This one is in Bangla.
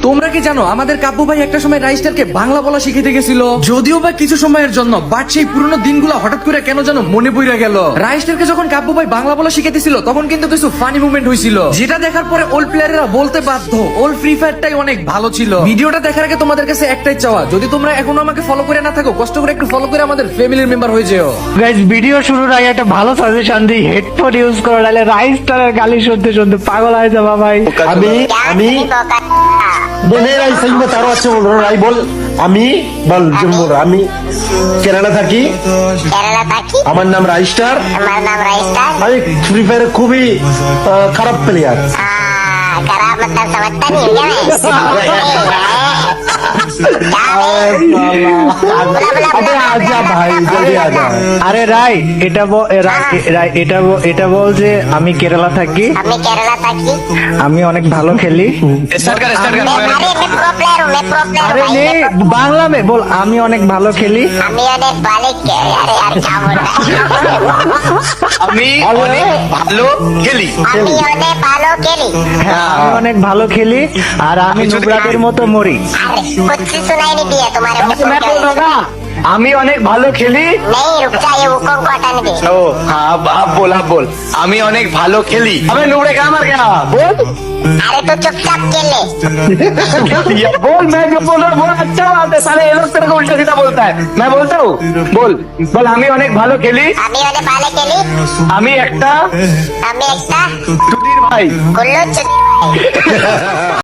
তোমরা কি জানো আমাদের কাব্য ভাই একটা সময় রাইস্টারকে বাংলা বলা শিখাতে গেছিল, যদিও বা কিছু সময়ের জন্য, বাট সেই পুরনো দিনগুলো হঠাৎ করে কেন যেন মনে পড়ে গেল। রাইস্টারকে যখন কাব্য ভাই বাংলা বলা শিখাতেছিল তখন কিন্তু কিছু ফানি মুভমেন্ট হয়েছিল, যেটা দেখার পরে ওল্ড প্লেয়াররা বলতে বাধ্য ওল্ড ফ্রি ফায়ারটাই অনেক ভালো ছিল। ভিডিওটা দেখার আগে তোমাদের কাছে একটাই চাওয়া, যদি তোমরা এখনো আমাকে ফলো করে না থাকো, কষ্ট করে একটু ফলো করে আমাদের ফ্যামিলির মেম্বার হয়ে যেও। গাইস, ভিডিও শুরুর আগে একটা ভালো সাজেশন দিই, হেডফোন ইউজ করে, নাহলে রাইস্টারের গালি শুনতে শুনতে পাগল হয়ে যাবা ভাই। আমি बोले राई सही बता रहा हूँ, अच्छे बोल रहा हूँ राई बोल। আমি বল জম बोल रहा আমি কেরালা থাকি। আমার নাম রাইস্টার। আমি ফ্রি ফায়ারে খুবই খারাপ প্লেয়ার। खराब मतलब समझता नहीं है क्या अबे आजा भाई जल्दी आजा। আরে রাই, এটা বল যে আমি কেরালা থাকি, আমি অনেক ভালো খেলি। আরে নে বাংলা মে বল, আমি অনেক ভালো খেলি। আমি অনেক ভালো খেলি। হ্যাঁ, আমি অনেক ভালো খেলি আর আমি নুবরাদের মতো মরি। कुछ सुनाई नहीं दिया तुम्हारे मुंह से। আমি অনেক ভালো খেলি। नहीं रुक जाइए, वो को हटाने दे। ও হ্যাঁ, আপ बोल আমি অনেক ভালো খেলি। अबे नुबड़े का मर गया, बोल। अरे तो चुपचाप खेल ले। बोल, मैं जो बोल रहा हूँ बोल, अच्छा बात है। साले ये लोग तेरे को उल्टा सीधा बोलता है, मैं बोलता हूँ। बोल बोल, আমি অনেক ভালো খেলি। আমি অনেক ভালো খেলি। আমি একটা আমি একটা চুদির ভাই। গুল্লো চুদি।